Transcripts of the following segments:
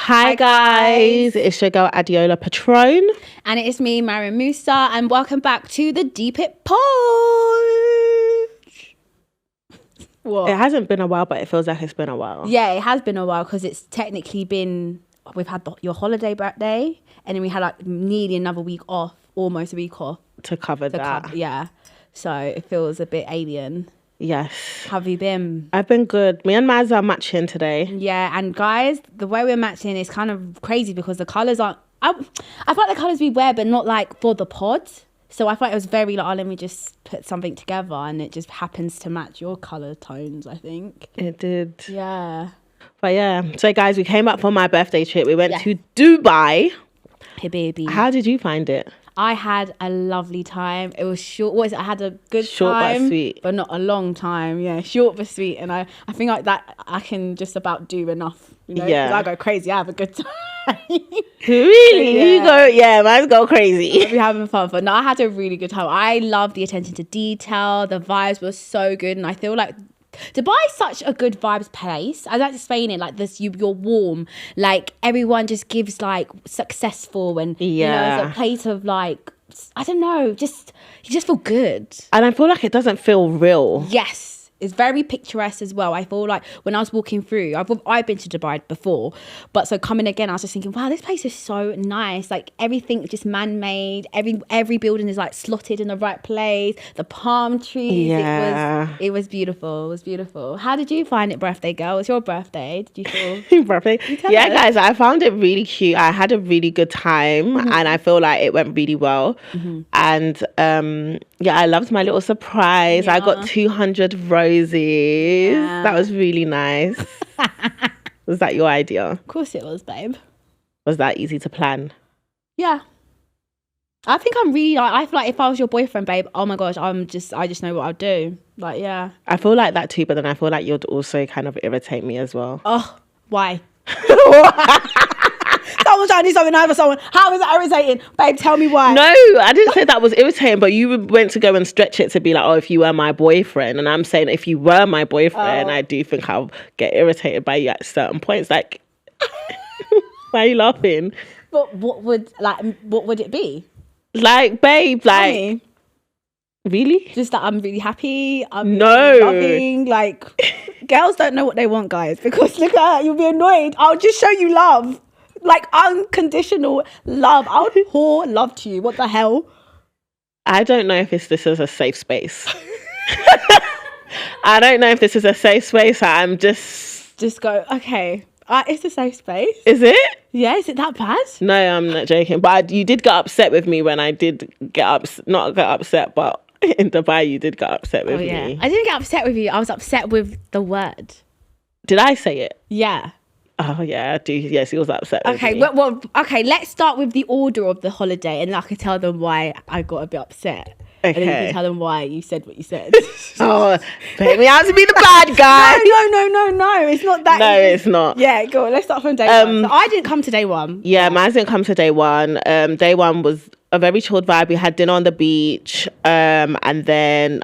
Hi guys, it's your girl Adeola Patron. And it's me, Mariam Musa, and welcome back to the Deep It Pod. What? It hasn't been a while, but it feels like it's been a while. Yeah, it has been a while because it's technically been, we've had your holiday birthday, and then we had like nearly another week off, almost a week off. To cover that. Yeah, so it feels a bit alien. Yes. How have you been? I've been good. Me and Maz are matching today. Yeah, and guys, the way we're matching is kind of crazy because the colours aren't... I feel like the colours we wear, but not like for the pod. So I thought it was very like, oh, let me just put something together, and it just happens to match your colour tones, I think. It did. Yeah. But yeah, so guys, we came back for my birthday trip. We went to Dubai. Hey, baby. How did you find it? I had a lovely time. It was short. What is it? I had a good Short time. but sweet. But not a long time. Yeah, short but sweet. And I think like that I can just about do enough. You know? Yeah. 'Cause I go crazy. I have a good time. Really? Yeah. You go, yeah, mine's go crazy. I'll be having fun. But no, I had a really good time. I love the attention to detail. The vibes were so good. And I feel like Dubai is such a good vibes place. I like to explain it like this. You're warm. Like everyone just gives like successful and you know, it's a place of like, I don't know, just you just feel good. And I feel like it doesn't feel real. Yes. It's very picturesque as well. I feel like when I was walking through, I've been to Dubai before, but so coming again, I was just thinking, wow, this place is so nice. Like everything just man-made. Every building is like slotted in the right place. The palm trees. Yeah. It was beautiful. It was beautiful. How did you find it, birthday girl? It's your birthday. Did you feel? Birthday? Yeah, guys, I found it really cute. I had a really good time, and I feel like it went really well. And yeah, I loved my little surprise. I got 200 roses. That was really nice. Was that your idea? Of course it was, babe. Was that easy to plan? Yeah. I think I'm really like, I feel like if I was your boyfriend, babe, oh my gosh, I just know what I'd do. Like, yeah. I feel like that too, but then I feel like you'd also kind of irritate me as well. Oh, why? Someone's trying to do something over someone. How is that irritating? Babe, tell me why. No, I didn't say that was irritating, but you went to go and stretch it to be like, oh, if you were my boyfriend. And I'm saying if you were my boyfriend, I do think I'll get irritated by you at certain points. Like, why are you laughing? But what would it be? Like, babe, like, me. Really? Just that I'm really happy. I'm No. really loving. Like, girls don't know what they want, guys. Because look at that, you'll be annoyed. I'll just show you love. Like, unconditional love. I would pour love to you. What the hell? I don't know if this is a safe space. I don't know if this is a safe space. I'm just go, okay. It's a safe space. Is it? Yeah, is it that bad? No, I'm not joking. But you did get upset with me when I did not get upset, but in Dubai you did get upset with me. I didn't get upset with you. I was upset with the word. Did I say it? Yeah. Oh yeah, I do. Yes, he was upset with me. Well, okay, let's start with the order of the holiday, and I can tell them why I got a bit upset. Okay. And then you can tell them why you said what you said. Oh, pay me out to be the bad guy. No. It's not that. No, it's not. Yeah, go on. Let's start from day one. So I didn't come to day one. Yeah, mine didn't come to day one. Day one was a very chilled vibe. We had dinner on the beach. And then,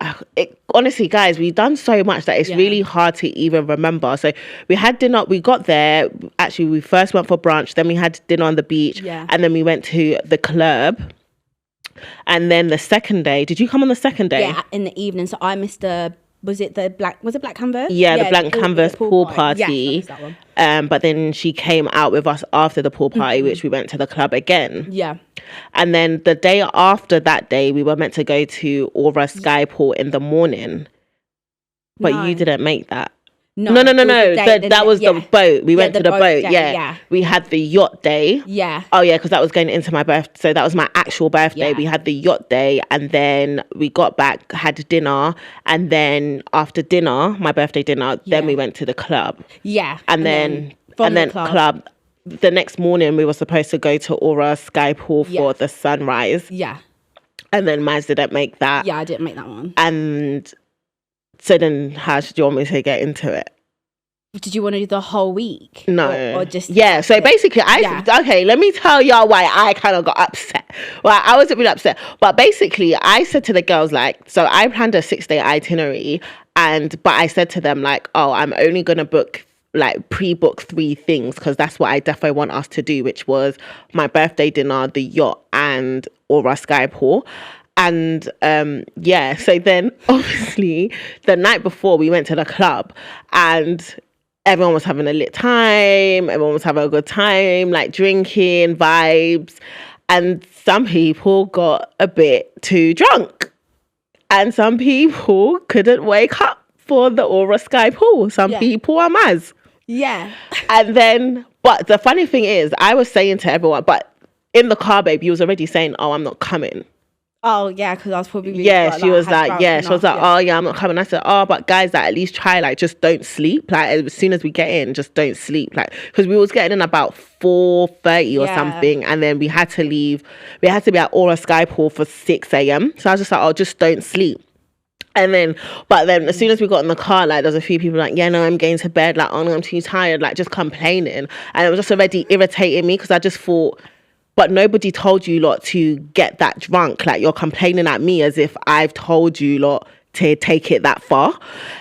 honestly, guys, we've done so much that it's really hard to even remember. So we had dinner. We got there. Actually, we first went for brunch. Then we had dinner on the beach. Yeah. And then we went to the club. And then the second day, did you come on the second day? Yeah, in the evening. So I missed was it black canvas? Yeah, the black canvas pool party. Yes, I missed that one. But then she came out with us after the pool party, which we went to the club again. Yeah. And then the day after that day, we were meant to go to Aura Skyport in the morning. But you didn't make that. No. That was the boat. We went to the boat. Day, yeah. We had the yacht day. Yeah. Oh, yeah, because that was going into my birthday. So that was my actual birthday. Yeah. We had the yacht day, and then we got back, had dinner, and then after dinner, my birthday dinner, then we went to the club. Yeah. And then club. The next morning, we were supposed to go to Aura Skyport for the sunrise. Yeah. And then Maz didn't make that. Yeah, I didn't make that one. And so then how do you want me to get into it? Did you want to do the whole week? No. Or just... Yeah, so basically, okay, let me tell y'all why I kind of got upset. Well, I wasn't really upset. But basically, I said to the girls, like, so I planned a 6-day itinerary. But I said to them, like, oh, I'm only going to book like pre-book 3 things, because that's what I definitely want us to do, which was my birthday dinner, the yacht, and Aura Sky Pool. And yeah, so then obviously the night before we went to the club and everyone was having a lit time, everyone was having a good time, like drinking, vibes, and some people got a bit too drunk and some people couldn't wake up for the Aura Sky Pool. Some people are Maz. Yeah. And then, but the funny thing is, I was saying to everyone, but in the car, babe, you was already saying, oh, I'm not coming. Oh, yeah, because I was probably... She was like, oh, yeah, I'm not coming. I said, oh, but guys, like, at least try, like, just don't sleep. Like, as soon as we get in, just don't sleep. Like, because we was getting in about 4:30 or something, and then we had to leave. We had to be at Aura Sky Pool for 6 a.m. So I was just like, oh, just don't sleep. And then, but then as soon as we got in the car, like, there's a few people like, yeah, no, I'm going to bed. Like, oh, no, I'm too tired. Like, just complaining. And it was just already irritating me because I just thought... But nobody told you lot to get that drunk. Like, you're complaining at me as if I've told you lot to take it that far.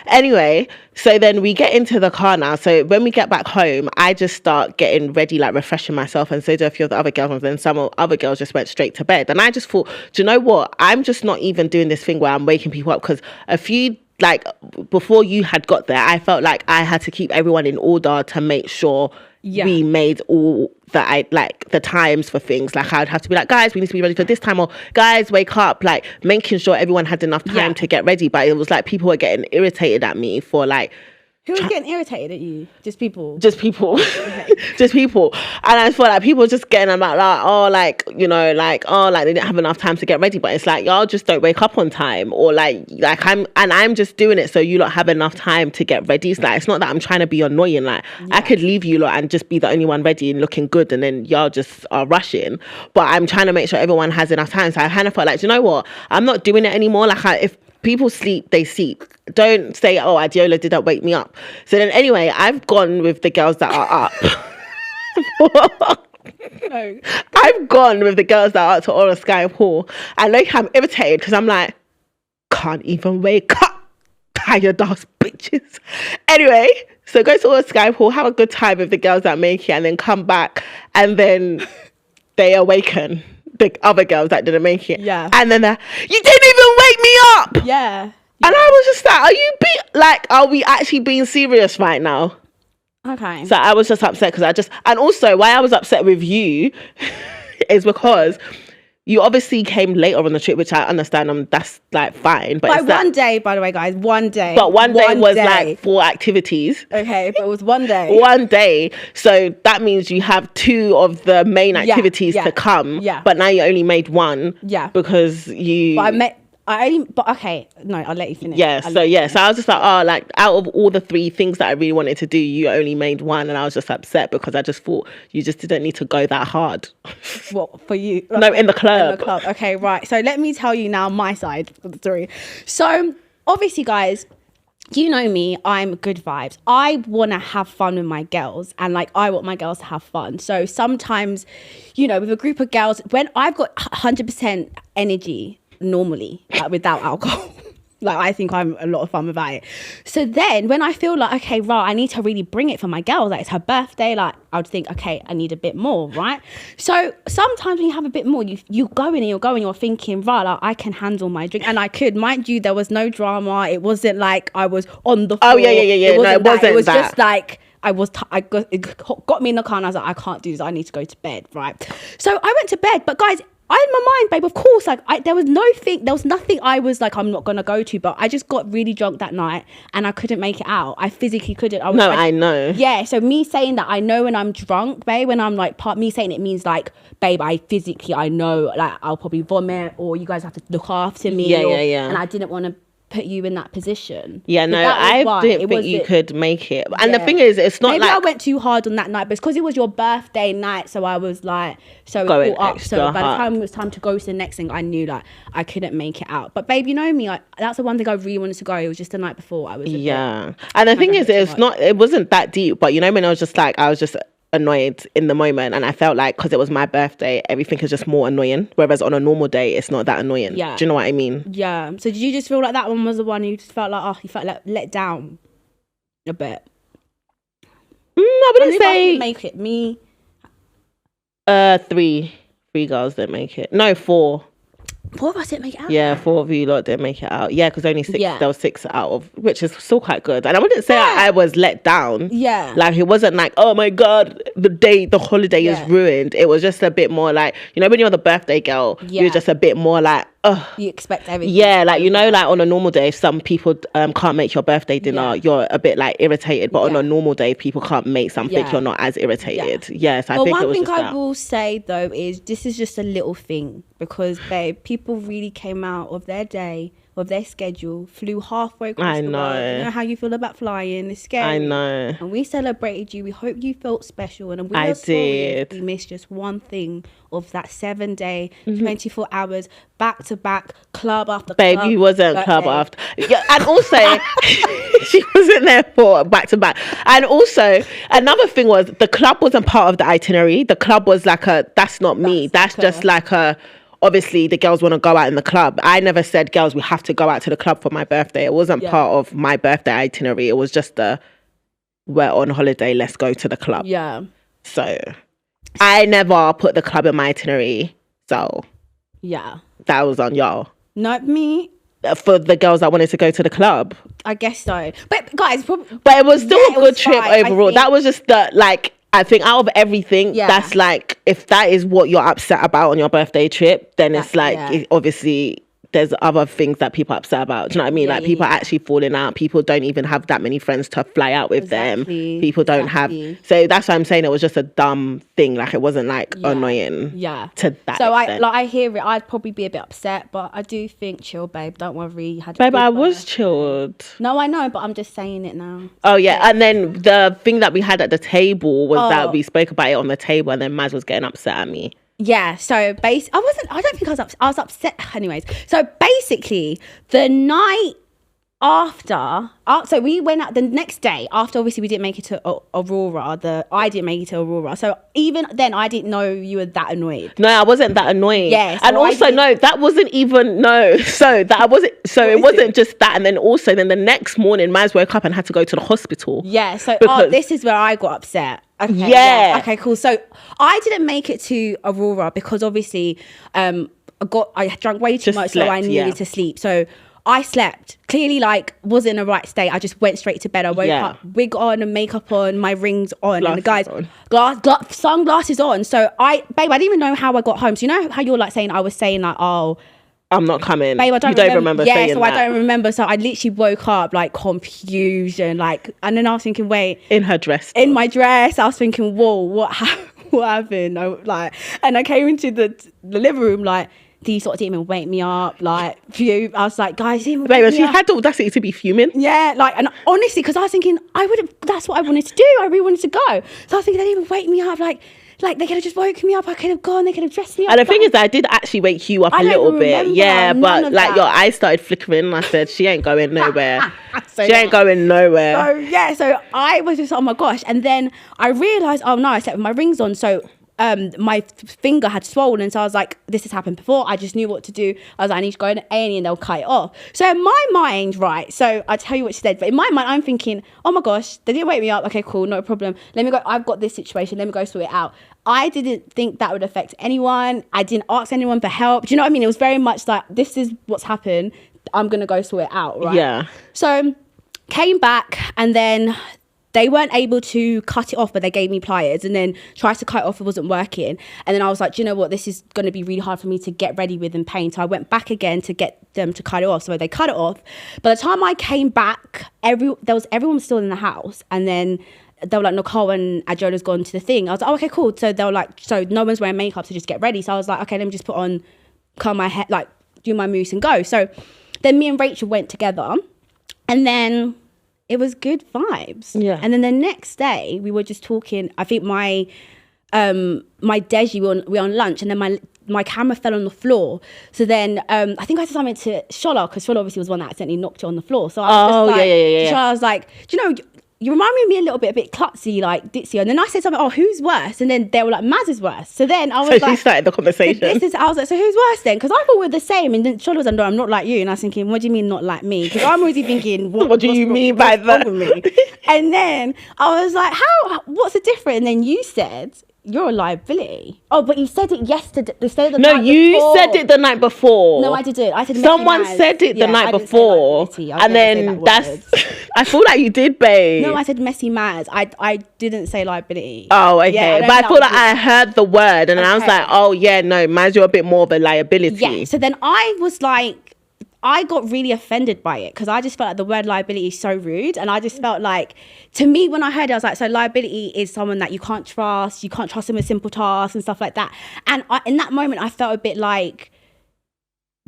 Anyway, so then we get into the car now. So when we get back home, I just start getting ready, like refreshing myself, and so do a few of the other girls. And then some other girls just went straight to bed. And I just thought, do you know what? I'm just not even doing this thing where I'm waking people up, because a few... like before you had got there, I felt like I had to keep everyone in order to make sure we made all the times for things. Like, I'd have to be like, guys, we need to be ready for this time, or guys, wake up, like making sure everyone had enough time to get ready. But it was like people were getting irritated at me for like... Who was getting irritated at you? Just people? Just people. Okay. Just people. And I feel like people were just getting about like, oh, like, you know, like, oh, like they didn't have enough time to get ready. But it's like, y'all just don't wake up on time. Or like I'm just doing it so you lot have enough time to get ready. It's like, it's not that I'm trying to be annoying. Like, I could leave you lot and just be the only one ready and looking good, and then y'all just are rushing. But I'm trying to make sure everyone has enough time. So I kind of felt like, do you know what? I'm not doing it anymore. Like, if people sleep, they sleep. Don't say, oh, Adeola didn't wake me up. So then anyway, I've gone with the girls that are up. No. I've gone with the girls that are up to Aura Sky Pool. And like, I'm irritated because I'm like, can't even wake up. Tired ass bitches. Anyway, so go to Aura Sky Pool, have a good time with the girls that make it, and then come back, and then they awaken the other girls that didn't make it. Yeah. And then you didn't even wake me up. Yeah. And I was just like, are we actually being serious right now? Okay. So I was just upset because and also why I was upset with you is because you obviously came later on the trip, which I understand. That's like fine. But one day, by the way, guys, one day. But one day was like 4 activities. Okay, but it was one day. One day. So that means you have 2 of the main activities to come. Yeah. But now you only made 1. Yeah. Because you... But okay, no, I'll let you finish. Yeah, so I was just like, oh, like out of all the 3 things that I really wanted to do, you only made 1, and I was just upset because I just thought you just didn't need to go that hard. What, for you? No, in the club. In the club. Okay, right. So let me tell you now my side of the story. So obviously, guys, you know me, I'm good vibes. I want to have fun with my girls, and like I want my girls to have fun. So sometimes, you know, with a group of girls, when I've got 100% energy normally, like without alcohol, like I think I'm a lot of fun without it. So then when I feel like, okay, right, I need to really bring it for my girls, like it's her birthday, like I would think, okay, I need a bit more, right? So sometimes when you have a bit more, you go in and you're thinking, right, like I can handle my drink. And I could, mind you, there was no drama. It wasn't like I was on the floor. Oh yeah. It wasn't that. Just like it got me in the car and I was like, I can't do this. I need to go to bed, right? So I went to bed, but guys, in my mind, babe, of course, like there was nothing I was like, I'm not gonna go to, but I just got really drunk that night and I couldn't make it out. I physically couldn't. I know. Yeah, so me saying that, I know when I'm drunk, babe, when I'm like, me saying it means like, babe, I know, like I'll probably vomit, or you guys have to look after me. Yeah. And I didn't want to put you in that position. Yeah, no, I didn't think you could make it. And the thing is, it's not maybe like... I went too hard on that night, but it's because it was your birthday night, so I was like, so going it caught up. extra So by the hard. time it was time to go to the next thing, I knew like I couldn't make it out. But babe, you know me, that's the one thing I really wanted to go. It was just the night before. I was and the thing is, it wasn't that deep, but you know, when I was just annoyed in the moment, and I felt like because it was my birthday, everything is just more annoying, whereas on a normal day it's not that annoying. Do you know what I mean? So did you just feel like that one was the one you just felt like, you felt like let down a bit? I wouldn't Didn't say make it. Me. three girls didn't make it. No, four. 4 of us didn't make it out. Yeah, 4 of you lot didn't make it out. Yeah, because only 6. Yeah. There was 6 out of, which is still quite good. And I wouldn't say I was let down. Yeah. Like, it wasn't like, oh my god, the holiday is ruined. It was just a bit more like, you know, when you're the birthday girl, you're just a bit more like, oh. You expect everything. Yeah, like, you know, like on a normal day, if some people can't make your birthday dinner, you're a bit like irritated. But on a normal day, if people can't make something, you're not as irritated. Yes, I think it was just that. One thing I will say though is this is just a little thing, because babe, people really came out of their day, of their schedule, flew halfway across the world. You know how you feel about flying. It's scary. I know. And we celebrated you. We hope you felt special. And we are sorry if we missed just one thing of that 7-day, 24 hours, back to back, club after club. Babe, you wasn't club after. Yeah, and also, she wasn't there for back to back. And also, another thing was, the club wasn't part of the itinerary. The club was like that's not me. That's just like obviously the girls want to go out in the club. I never said, girls, we have to go out to the club for my birthday. It wasn't part of my birthday itinerary. It was just we're on holiday, let's go to the club. Yeah. So I never put the club in my itinerary. So yeah, that was on y'all. Not me. For the girls that wanted to go to the club. I guess so. But guys, but it was still a good trip overall. That was just I think out of everything, that's like, if that is what you're upset about on your birthday trip, then it's like, obviously there's other things that people are upset about. Do you know what I mean? Like, people are actually falling out. People don't even have that many friends to fly out with them. People don't have. So that's why I'm saying it was just a dumb thing. Like, it wasn't like annoying. Yeah. To that so extent. I hear it. I'd probably be a bit upset, but I do think chill, babe. Don't worry. Babe, I was chilled. No, I know, but I'm just saying it now. Oh yeah, and then the thing that we had at the table was that we spoke about it on the table, and then Maz was getting upset at me. Yeah, so I don't think I was upset. I was upset anyways. So basically, the night after, so we went out the next day after, obviously we didn't make it to Aurora. I didn't make it to Aurora. So even then, I didn't know you were that annoyed. No, I wasn't that annoyed. Yeah, so and also that wasn't even So that I wasn't. So it wasn't just that. And then also, then the next morning, Maz woke up and had to go to the hospital. Yeah. So this is where I got upset. Okay, yeah. Okay, cool. So I didn't make it to Aurora because obviously I drank way too much, so I needed to sleep. So I slept. Clearly, like, wasn't in the right state. I just went straight to bed. I woke up, wig on and makeup on, my rings on, and the guys sunglasses on. So I didn't even know how I got home. So you know how you're like saying, I was saying like, oh, I'm not coming. Babe, I don't remember saying that. Yeah, so I don't remember. So I literally woke up like confusion, like, and then I was thinking, wait. In her dress. In my dress. I was thinking, whoa, what happened? And I came into the living room like, these sort of didn't even wake me up. Like, I was like, guys, didn't even wake me she up. had the audacity to be fuming. Yeah, like, and honestly, because I was thinking, that's what I wanted to do. I really wanted to go. So I was thinking, they didn't even wake me up. Like they could have just woken me up. I could have gone. They could have dressed me up. And the thing is that I did actually wake you up a little bit. Yeah, but like your eyes started flickering. And I said, she ain't going nowhere. She ain't going nowhere. So yeah, so I was just, oh my gosh. And then I realised, oh no, I slept with my rings on. So my finger had swollen. So I was like, this has happened before. I just knew what to do. I was like, I need to go to A&E and they'll cut it off. So in my mind, right, so I'll tell you what she said. But in my mind, I'm thinking, oh my gosh, they didn't wake me up. Okay, cool, no problem. Let me go. I've got this situation. Let me go sort it out. I didn't think that would affect anyone. I didn't ask anyone for help. Do you know what I mean? It was very much like, this is what's happened. I'm going to go sort it out, right? Yeah. So came back and then they weren't able to cut it off, but they gave me pliers and then tried to cut it off. It wasn't working. And then I was like, do you know what? This is going to be really hard for me to get ready with and paint. So I went back again to get them to cut it off. So they cut it off. By the time I came back, everyone was still in the house. And then they were like, Nicole and Adeola's gone to the thing. I was like, oh, okay, cool. So they were like, so no one's wearing makeup, so just get ready. So I was like, okay, let me just curl my hair, like do my mousse and go. So then me and Rachel went together and then it was good vibes. Yeah. And then the next day we were just talking. I think my dodgy, we were on lunch and then my camera fell on the floor. So then I think I said something to Shola because Shola obviously was one that accidentally knocked it on the floor. So I was just like, yeah. Shola, I was like, do you know, you remind me of me a little bit, a bit klutzy, like ditzy. And then I said something, oh, who's worse? And then they were like, Maz is worse. So then I was So like, she started the conversation. I was like, so who's worse then? Because I thought we were the same. And then Shola was like, no, I'm not like you. And I was thinking, what do you mean not like me? Because I'm already thinking, what do you mean by that? And then I was like, what's the difference? And then you said, you're a liability. Oh, but you said it yesterday. You said it the night before. Said it the night before. No, I didn't. I said someone said it the night before, and then that's. I feel like you did, babe. No, I said messy Maz. I didn't say liability. Oh, okay. Yeah, but I feel like I heard the word, and I was like, oh yeah, no, Maz, you're a bit more of a liability. Yeah. So then I was like, I got really offended by it because I just felt like the word liability is so rude. And I just felt like, to me, when I heard it, I was like, so liability is someone that you can't trust them with simple tasks and stuff like that. And in that moment, I felt a bit like,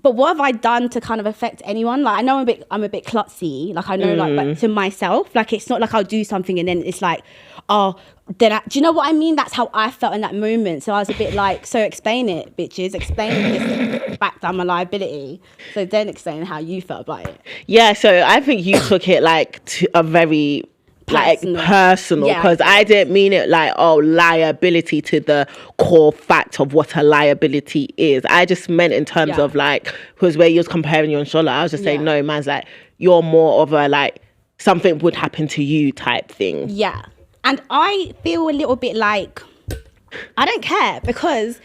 but what have I done to kind of affect anyone? Like, I know I'm a bit klutzy. Like, I know, like, but to myself, like, it's not like I'll do something and then it's like, oh, do you know what I mean? That's how I felt in that moment. So I was a bit like, so explain it, bitches. Explain this fact that I'm a liability. So then explain how you felt about it. Yeah, so I think you took it like to a very personal, because I didn't mean it like, oh, liability to the core fact of what a liability is. I just meant in terms of like, because where you was comparing you and Shola, I was just saying, no, man's like, you're more of a like, something would happen to you type thing. Yeah. And I feel a little bit like, I don't care, because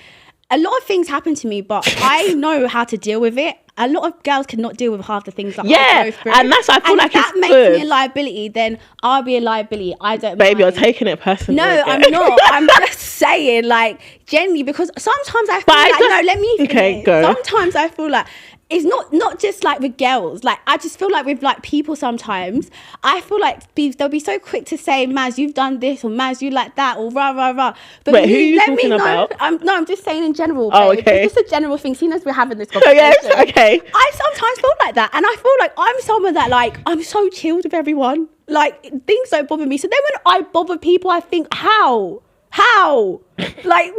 a lot of things happen to me, but I know how to deal with it. A lot of girls cannot deal with half the things that I go through. And that's, I feel like that it's makes good. me a liability, then I'll be a liability. I don't Babe, mind. you're taking it personally. No, I'm not. I'm just saying, like, genuinely, because sometimes I feel let me finish. Okay, go. Sometimes I feel like, it's not just like with girls. Like, I just feel like with like people sometimes, I feel like they'll be so quick to say, Maz, you've done this, or Maz, you like that, or rah, rah, rah. But wait, who are you talking about? I'm just saying in general. Oh, babe. okay. It's just a general thing, seeing as we're having this conversation. Yes, okay. I sometimes feel like that. And I feel like I'm someone that, like, I'm so chilled with everyone. Like, things don't bother me. So then when I bother people, I think, how? Like,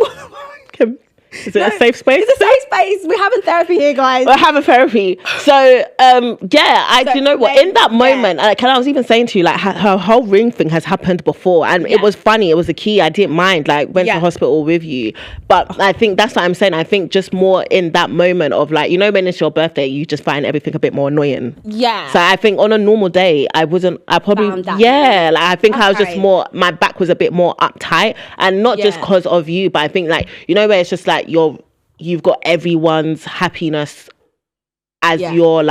is it a safe space? It's a safe space. We're having therapy here, guys. We're having therapy. So, you know what? In that moment, like, and I was even saying to you, like, her whole ring thing has happened before, and it was funny. It was a key. I didn't mind. Like, went to hospital with you, but I think that's what I'm saying. I think just more in that moment of like, you know, when it's your birthday, you just find everything a bit more annoying. Yeah. So I think on a normal day, I probably like, I think I was just more. My back was a bit more uptight, and not just because of you, but I think like, you know, where it's just like you've got everyone's happiness as you're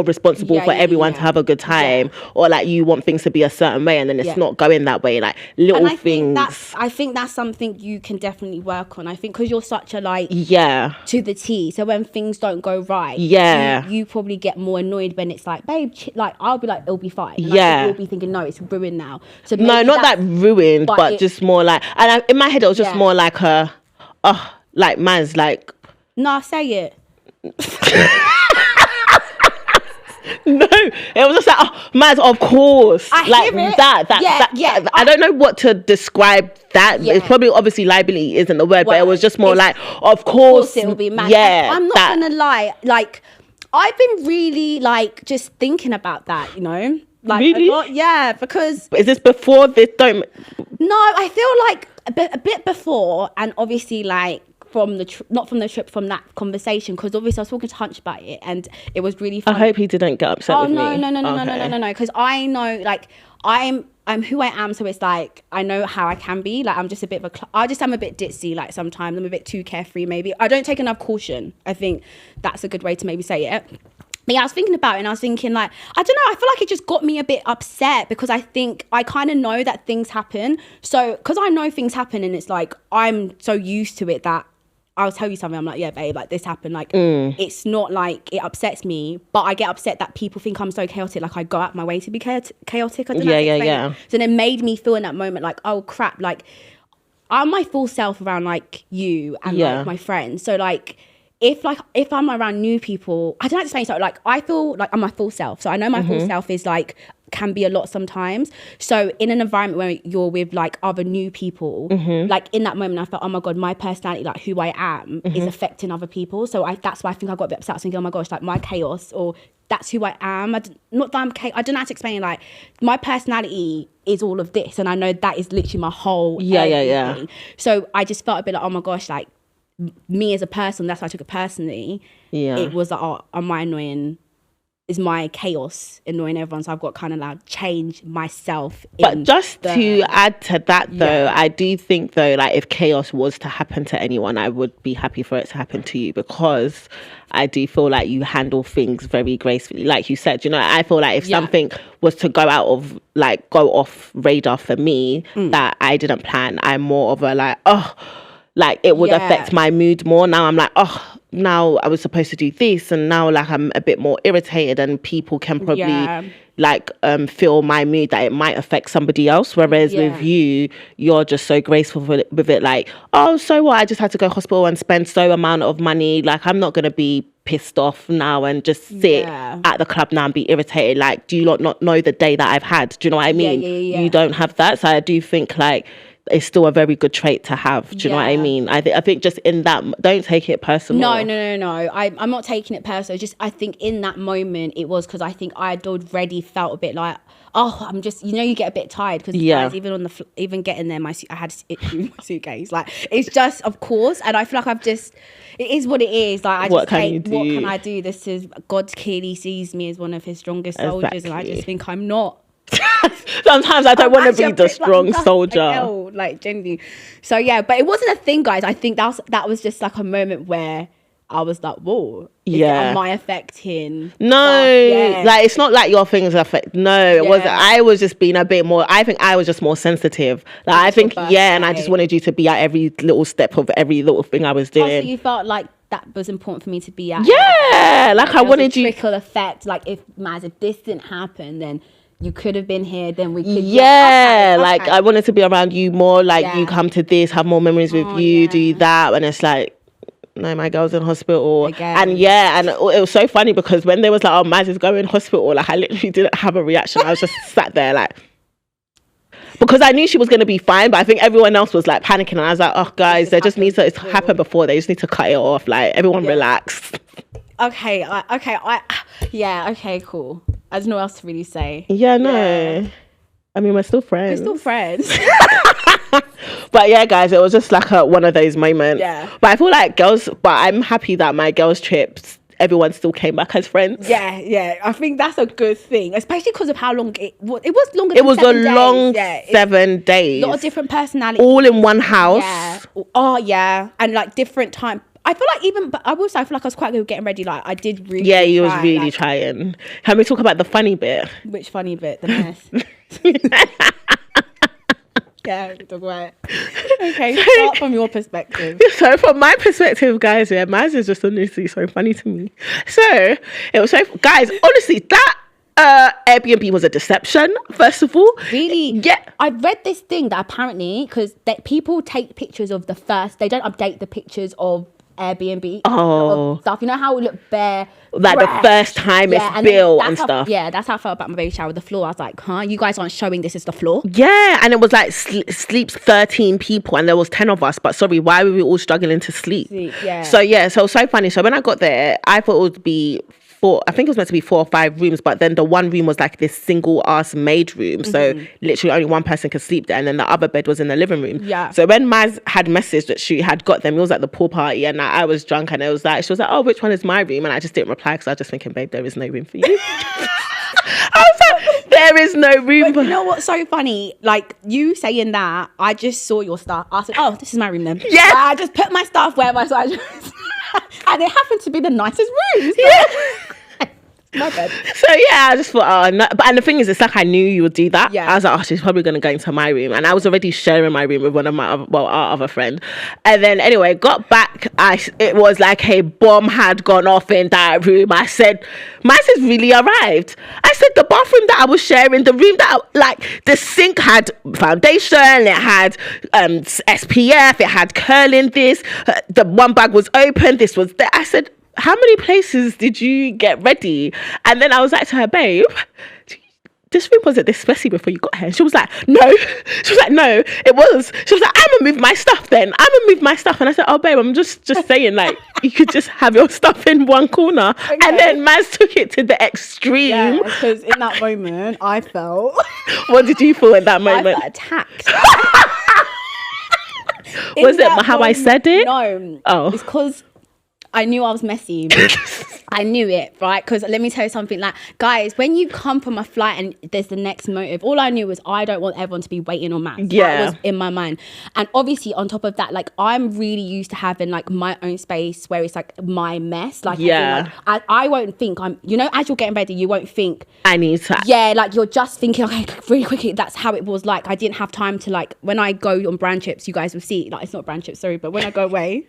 responsible for everyone to have a good time, or like you want things to be a certain way, and then it's not going that way, like little things. I think that's something you can definitely work on. I think because you're such a like to the T, so when things don't go right, you probably get more annoyed when it's like, babe, like I'll be like, it'll be fine, and you'll be thinking, no, it's ruined now. So no, not that ruined, but just more like, and in my head it was just more like like man's like, nah, say it. No, it was just like, oh, man's, of course. I like hear it. That. I don't know what to describe that. It's probably, obviously, liability isn't the word, but it was just more like, of course it will be mad. Yeah, I'm not gonna lie. Like, I've been really like just thinking about that, you know. Like, really? A lot, because is this before this? Don't. No, I feel like a bit before, and obviously like. From the not from the trip, from that conversation, because obviously I was talking to Hunch about it and it was really fun. I hope he didn't get upset with me. No, because I know, like, I'm who I am, so it's like I know how I can be. Like, I'm just a bit of I'm a bit ditzy. Like, sometimes I'm a bit too carefree. Maybe I don't take enough caution. I think that's a good way to maybe say it. But yeah, I was thinking about it and I was thinking, like, I don't know, I feel like it just got me a bit upset because I think I kind of know that things happen. So, because I know things happen and it's like, I'm so used to it that I'll tell you something, I'm like, yeah, babe, like this happened. Like, it's not like it upsets me, but I get upset that people think I'm so chaotic. Like, I go out my way to be chaotic. I don't know. Yeah. So then it made me feel in that moment like, oh crap, like I'm my full self around like you and like my friends. So like, if I'm around new people, I don't know how to explain. So like, I feel like I'm my full self. So I know my full self is like, can be a lot sometimes. So in an environment where you're with like other new people, like in that moment I felt, oh my God, my personality, like who I am is affecting other people. So that's why I think I got a bit upset thinking, oh my gosh, like my chaos or that's who I am. Not that I'm I don't know how to explain it. Like, my personality is all of this, and I know that is literally my whole everything. So I just felt a bit like, oh my gosh, like, me as a person, that's why I took it personally. It was like, oh, am I annoying? Is my chaos annoying everyone? So I've got kind of like change myself. But just to add to that though, I do think though, like, if chaos was to happen to anyone, I would be happy for it to happen to you, because I do feel like you handle things very gracefully. Like you said, you know, I feel like if something was to go off radar for me that I didn't plan, I'm more of a like, like it would affect my mood more. Now I'm like, now I was supposed to do this, and now like I'm a bit more irritated, and people can probably like feel my mood that it might affect somebody else. Whereas with you, you're just so graceful with it. Like, oh, so what? I just had to go to hospital and spend so amount of money. Like, I'm not gonna be pissed off now and just sit at the club now and be irritated. Like, do you not know the day that I've had? Do you know what I mean? You don't have that. So I do think like it's still a very good trait to have. Do you know what I mean? I think just in that, don't take it personal. No. I'm not taking it personal. Just, I think in that moment it was because I think I'd already felt a bit like, I'm just, you know, you get a bit tired because even on even getting there, I had itchy in my suitcase. Like, it's just, of course, and I feel like it is what it is. Like, what can I do? This is, God clearly sees me as one of his strongest soldiers, and I just think I'm not. Sometimes I don't want to be the strong soldier. Like, genuinely. So yeah, but it wasn't a thing, guys. I think that was just like a moment where I was like, whoa, am I affecting? No, like, it's not like your things affect. No, it wasn't. I was just being a bit more, I think I was just more sensitive. Like, I think, and I just wanted you to be at every little step of every little thing I was doing. So you felt like that was important for me to be at. Yeah, like I wanted you. Trickle effect. Like, if this didn't happen, then you could have been here, then we could. Like, I wanted to be around you more. Like, you come to this, have more memories with you, do that. And it's like, no, my girl's in hospital. Again. And it was so funny because when they was like, oh, Maz is going to hospital, like, I literally didn't have a reaction. I was just sat there like, because I knew she was going to be fine, but I think everyone else was like panicking. And I was like, oh, guys, there just needs to happen before. They just need to cut it off. Like, everyone relax. Okay, cool. I don't know what else to really say. I mean, we're still friends. But yeah, guys, it was just like one of those moments. But I feel like but I'm happy that my girls' trips, everyone still came back as friends. I think that's a good thing, especially because of how long it was longer than 7 days. It was a long 7 days. A lot of different personalities. All in one house. And like different time. I feel like but I will say, I feel like I was quite good at getting ready. Like, I did really you was really trying. Can we talk about the funny bit? Which funny bit? The mess. Yeah, we talk about it. Okay, start from your perspective. So from my perspective, guys, Maz is just honestly so funny to me. So it was so, guys, honestly, that Airbnb was a deception, first of all. Really? Yeah. I read this thing that apparently, because people take pictures of they don't update the pictures of Airbnb stuff. You know how it looked bare, like fresh, the first time it's built and stuff. That's how I felt about my baby shower. The floor, I was like, you guys aren't showing this is the floor. And it was like sleeps 13 people and there was 10 of us, but sorry, why were we all struggling to sleep? So it was so funny. So when I got there, I thought it would be I think it was meant to be 4 or 5 rooms, but then the one room was like this single ass maid room. So literally only one person could sleep there, and then the other bed was in the living room. So when Maz had messaged that she had got them, it was at the pool party, and I was drunk, and it was like, she was like, oh, which one is my room? And I just didn't reply because I was just thinking, babe, there is no room for you. I was like, there is no room. But you know what's so funny? Like, you saying that, I just saw your stuff. I said, oh, this is my room then. Yeah. I just put my stuff where my side was. And it happened to be the nicest room. So. My bad. So I just thought, no. But and the thing is, it's like I knew you would do that. I was like, she's probably gonna go into my room, and I was already sharing my room with one of our other friend. And then anyway, got back. It was like a bomb had gone off in that room. I said, my sis really arrived. I said the bathroom that I was sharing, the room that the sink had foundation, it had SPF, it had curling. This the one bag was open. This was there. I said, how many places did you get ready? And then I was like to her, babe, this room wasn't this messy before you got here. And she was like, no. She was like, no, it was. She was like, I'm gonna move my stuff then. I'm gonna move my stuff. And I said, oh, babe, I'm just saying, like, you could just have your stuff in one corner. Okay. And then Maz took it to the extreme. Yeah, because in that moment, I felt... What did you feel in that moment? I felt attacked. Was it how moment, I said it? No. Oh. It's because I knew I was messy. I knew it, right? Because let me tell you something, like, guys, when you come from a flight and there's the next motive, all I knew was I don't want everyone to be waiting on Max. Yeah. That was in my mind. And obviously on top of that, like, I'm really used to having like my own space where it's like my mess. Like, yeah. I won't think I'm, you know, as you're getting ready, you won't think I need to. Yeah, like you're just thinking, okay, really quickly. That's how it was. Like, I didn't have time to, like, when I go on brand trips, you guys will see, like, it's not brand trips, sorry, but when I go away,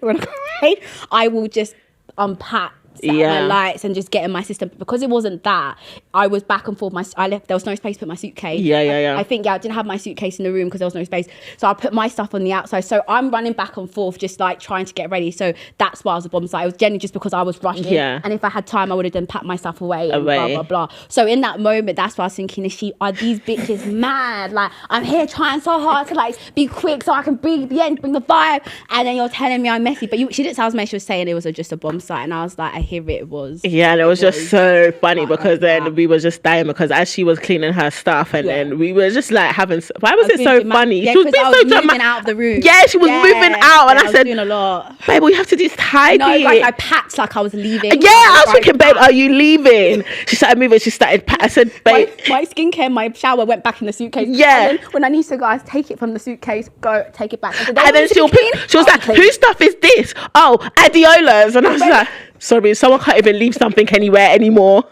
I will just unpack my lights and just get in my system. Because it wasn't that, I was back and forth. I left, there was no space to put my suitcase. I think I didn't have my suitcase in the room because there was no space, so I put my stuff on the outside. So I'm running back and forth just like trying to get ready. So that's why I was a bomb site. It was generally just because I was rushing, and if I had time I would have then packed my stuff away and blah blah blah. So in that moment, that's why I was thinking, are these bitches mad? Like, I'm here trying so hard to like be quick so I can bring the end, bring the vibe, and then you're telling me I'm messy. But she didn't sound messy. She was saying it was just a bomb site, and I was like, I hear it was. Yeah, and it was just so funny because then we were just dying because as she was cleaning her stuff and then we were just like having. Why was it so funny? Yeah, she was being so moving out of the room. Yeah, she was moving out, and I said, doing a lot. Babe, we have to do this tidy. No, like I packed like I was leaving. Yeah, I was thinking, babe, are you leaving? She started moving. She started. I said, babe, my skincare, my shower went back in the suitcase. Yeah. And then when I need to go, I take it from the suitcase, go take it back. And then she was like, whose stuff is this? Oh, Adeola's. And I was like, sorry, someone can't even leave something anywhere anymore.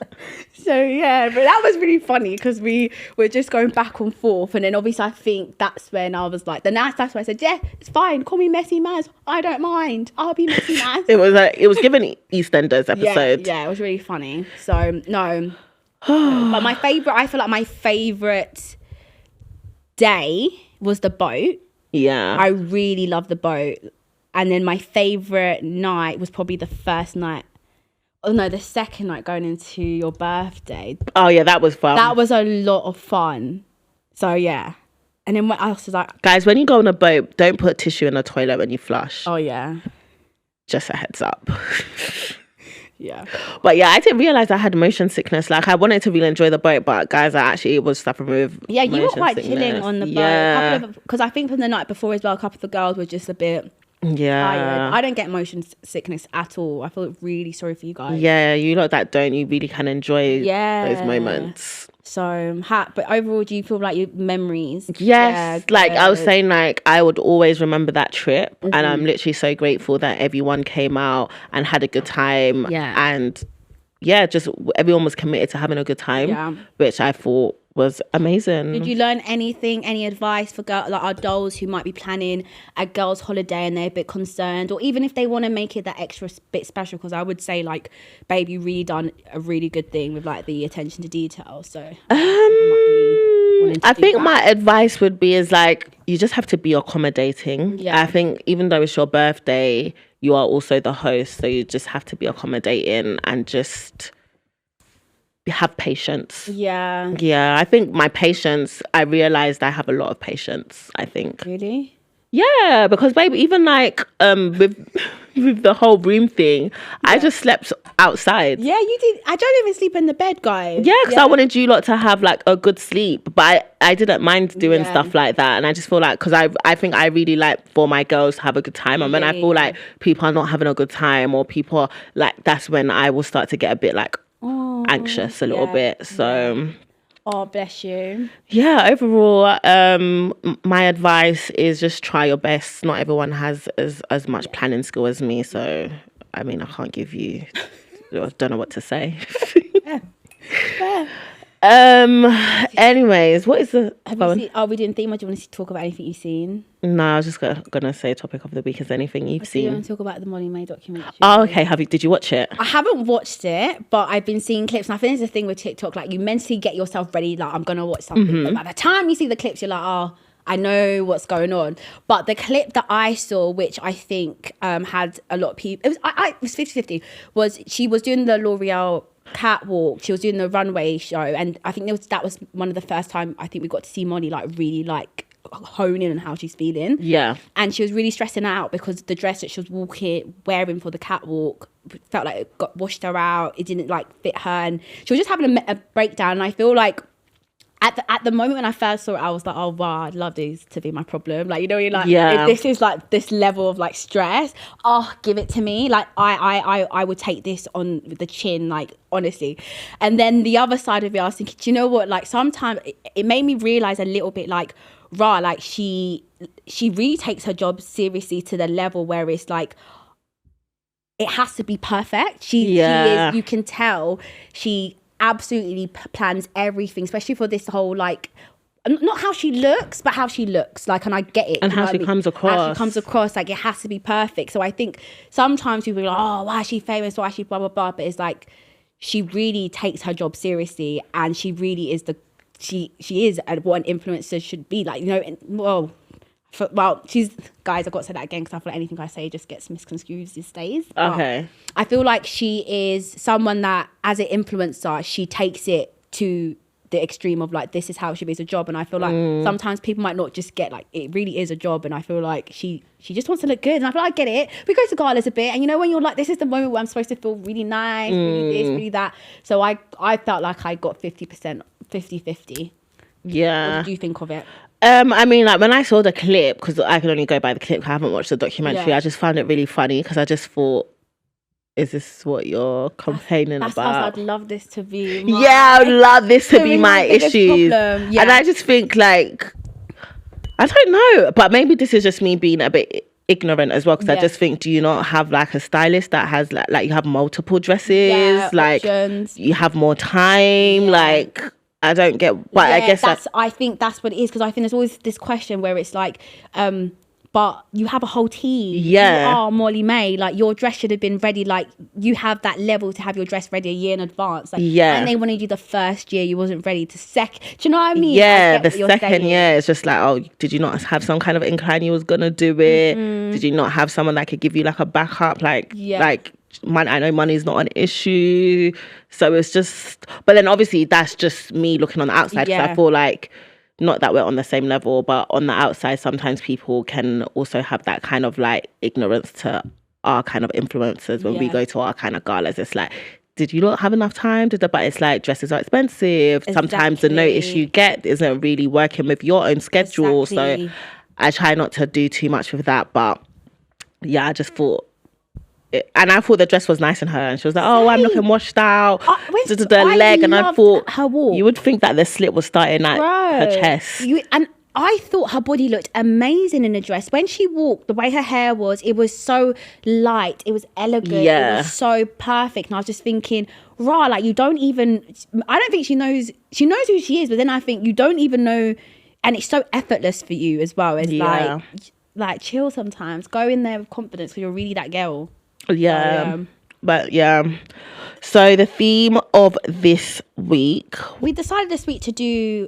So yeah, but that was really funny because we were just going back and forth, and then obviously I think that's when I was like, that's when I said, yeah, it's fine, call me Messy Maz, I don't mind, I'll be Messy Maz. It was given EastEnders episode. Yeah, it was really funny. So no, but I feel like my favorite day was the boat. Yeah, I really love the boat. And then my favorite night was probably the first night. Oh no, the second night going into your birthday. Oh yeah, that was fun. That was a lot of fun. So yeah. And then what else was like? Guys, when you go on a boat, don't put tissue in the toilet when you flush. Oh yeah. Just a heads up. Yeah. But yeah, I didn't realize I had motion sickness. Like, I wanted to really enjoy the boat, but guys, I actually was suffering with you were quite chilling on the boat. Yeah. Because I think from the night before as well, a couple of the girls were just a bit tired. I don't get motion sickness at all. I feel really sorry for you guys. Yeah, you lot that don't, you really can enjoy those moments. So, but overall, do you feel like your memories? Yes, like I was saying, like I would always remember that trip, and I'm literally so grateful that everyone came out and had a good time. Yeah, and just everyone was committed to having a good time, which I thought was amazing. Did you learn anything, any advice for like our dolls who might be planning a girls' holiday and they're a bit concerned, or even if they want to make it that extra bit special? Because I would say, like, babe, you really done a really good thing with like the attention to detail. So I think my advice would be is like, you just have to be accommodating. I think even though it's your birthday, you are also the host, so you just have to be accommodating and just have patience. I think my patience, I realized I have a lot of patience, I think. Really? Yeah, because babe, even like with the whole room thing, I just slept outside. Yeah, you did. I don't even sleep in the bed, guys. Yeah, because I wanted you lot to have like a good sleep, but I didn't mind doing stuff like that. And I just feel like, because I think I really like for my girls to have a good time, and when I feel like people are not having a good time, or people like, that's when I will start to get a bit like anxious a little bit. So bless you. Yeah, overall, my advice is just try your best. Not everyone has as much planning skill as me, so I mean, I can't give you I don't know what to say. Anyways, what is the we didn't think much. Do you want to talk about anything you've seen? No, I was just gonna say topic of the week is anything you've seen. You want to talk about the Mae Doc documentary? Oh, okay. Did you watch it? I haven't watched it, but I've been seeing clips, and I think there's a thing with TikTok, like you mentally get yourself ready, like I'm gonna watch something, but by the time you see the clips, you're like, oh, I know what's going on. But the clip that I saw, which I think had a lot of people, it was 50-50, was she was doing the L'Oreal catwalk. She was doing the runway show, and I think that was one of the first time I think we got to see Molly like really like hone in on how she's feeling. Yeah. And she was really stressing out because the dress that she was wearing for the catwalk felt like it got washed her out. It didn't like fit her, and she was just having a breakdown. And I feel like at the moment when I first saw it, I was like, oh wow, I'd love this to be my problem. Like, you know, you're like, if this is like this level of like stress, oh, give it to me. Like I would take this on with the chin, like honestly. And then the other side of it, I was thinking, do you know what? Like sometimes it made me realize a little bit like, like she really takes her job seriously to the level where it's like, it has to be perfect. She is, you can tell she absolutely plans everything, especially for this whole like, not how she looks, but how she looks like, and I get it, and how she comes across, like it has to be perfect. So I think sometimes people are like, oh, why is she famous, why is she blah blah blah, but it's like she really takes her job seriously, and she really is she is what an influencer should be, like, you know. She's, guys, I've got to say that again because I feel like anything I say just gets misconstrued these days. Okay. I feel like she is someone that, as an influencer, she takes it to the extreme of like, this is how she is a job. And I feel like sometimes people might not just get like, it really is a job. And I feel like she just wants to look good. And I feel like I get it. We go to galas a bit, and you know when you're like, this is the moment where I'm supposed to feel really nice, really this, really that. So I felt like I got 50%, 50-50. Yeah. What did you think of it? I mean, like when I saw the clip, because I can only go by the clip, I haven't watched the documentary. I just found it really funny because I just thought, is this what you're complaining that's about? I'd love this to be I would love this to be my issues. Yeah. And I just think like, I don't know, but maybe this is just me being a bit ignorant as well, because I just think, do you not have like a stylist that has like you have multiple dresses, like options. You have more time, like I don't get, but I guess I think that's what it is, because I think there's always this question where it's like, but you have a whole team. You are Molly Mae. Like your dress should have been ready. Like you have that level to have your dress ready a year in advance. Like, and they wanted you the first year, you wasn't ready to second. Do you know what I mean? Yeah, the second year, it's just like, oh, did you not have some kind of incline you was gonna do it? Did you not have someone that could give you like a backup? Like, I know money's not an issue, so it's just. But then obviously that's just me looking on the outside. So I feel like, not that we're on the same level, but on the outside, sometimes people can also have that kind of like ignorance to our kind of influencers when we go to our kind of galas. It's like, did you not have enough time? But it's like dresses are expensive. Exactly. Sometimes the notice you get isn't really working with your own schedule. So I try not to do too much with that. But yeah, I just thought. And I thought the dress was nice on her, and she was like, "Oh, I'm looking washed out." The leg, and I thought her walk. You would think that the slit was starting at her chest. And I thought her body looked amazing in the dress. When she walked, the way her hair was, it was so light, it was elegant, it was so perfect. And I was just thinking, like you don't even. I don't think she knows. She knows who she is, but then I think you don't even know, and it's so effortless for you as well. It's like chill sometimes. Go in there with confidence because you're really that girl. But so the theme of this week, we decided this week to do